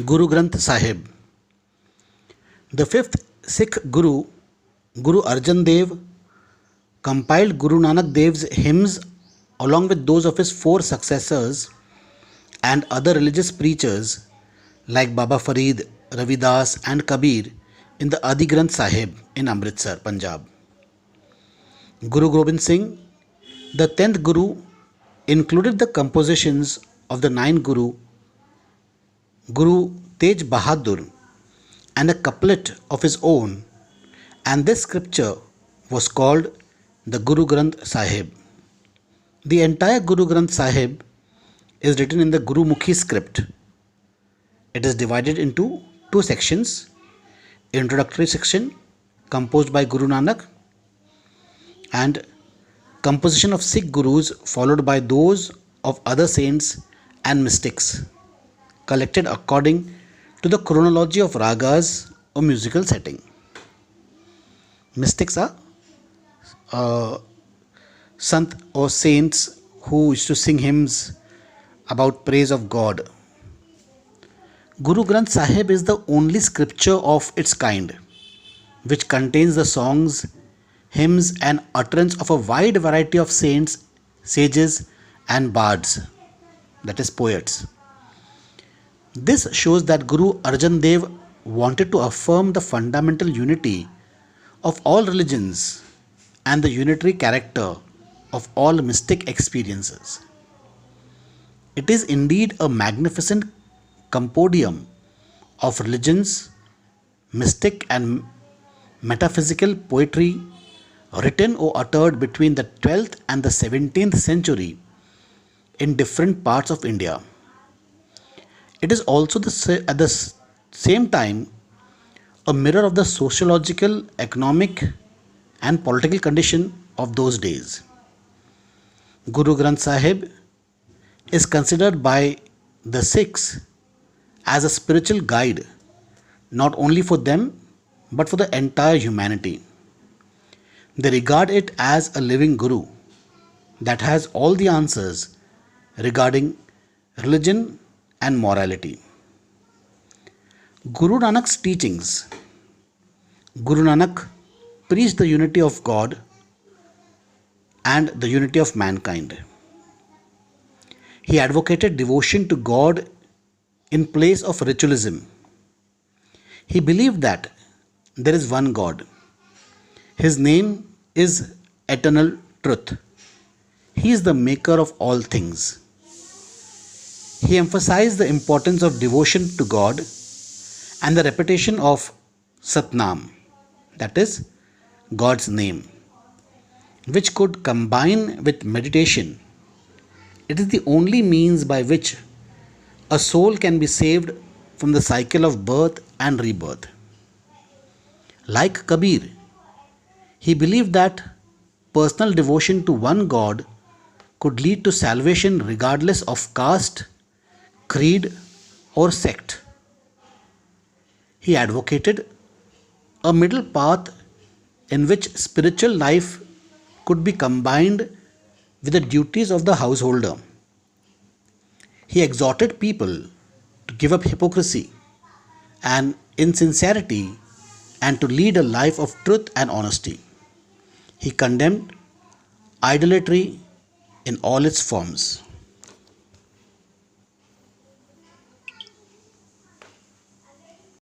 Guru Granth Sahib. The fifth Sikh Guru, Guru Arjan Dev, compiled Guru Nanak Dev's hymns along with those of his four successors and other religious preachers like Baba Farid, Ravidas, and Kabir in the Adi Granth Sahib in Amritsar, Punjab. Guru Gobind Singh, the 10th Guru, included the compositions of the 9th Guru, Guru Tej Bahadur, and a couplet of his own, and this scripture was called the Guru Granth Sahib. The entire Guru Granth Sahib is written in the Guru Mukhi script. It is divided into two sections: introductory section composed by Guru Nanak and composition of Sikh Gurus followed by those of other saints and mystics, collected according to the chronology of ragas or musical setting. Mystics are sant or saints who used to sing hymns about praise of God. Guru Granth Sahib is the only scripture of its kind which contains the songs, hymns, and utterance of a wide variety of saints, sages, and bards, that is, poets. This shows that Guru Arjan Dev wanted to affirm the fundamental unity of all religions and the unitary character of all mystic experiences. It is indeed a magnificent compendium of religions, mystic and metaphysical poetry written or uttered between the 12th and the 17th century in different parts of India. It is also at the same time a mirror of the sociological, economic, and political condition of those days. Guru Granth Sahib is considered by the Sikhs as a spiritual guide not only for them but for the entire humanity. They regard it as a living Guru that has all the answers regarding religion and morality. Guru Nanak's teachings. Guru Nanak preached the unity of God and the unity of mankind. He advocated devotion to God in place of ritualism. He believed that there is one God. His name is Eternal Truth. He is the maker of all things. He emphasized the importance of devotion to God and the repetition of Satnam, that is, God's name, which could combine with meditation. It is the only means by which a soul can be saved from the cycle of birth and rebirth. Like Kabir, he believed that personal devotion to one God could lead to salvation regardless of caste, creed, or sect. He advocated a middle path in which spiritual life could be combined with the duties of the householder. He exhorted people to give up hypocrisy and insincerity and to lead a life of truth and honesty. He condemned idolatry in all its forms.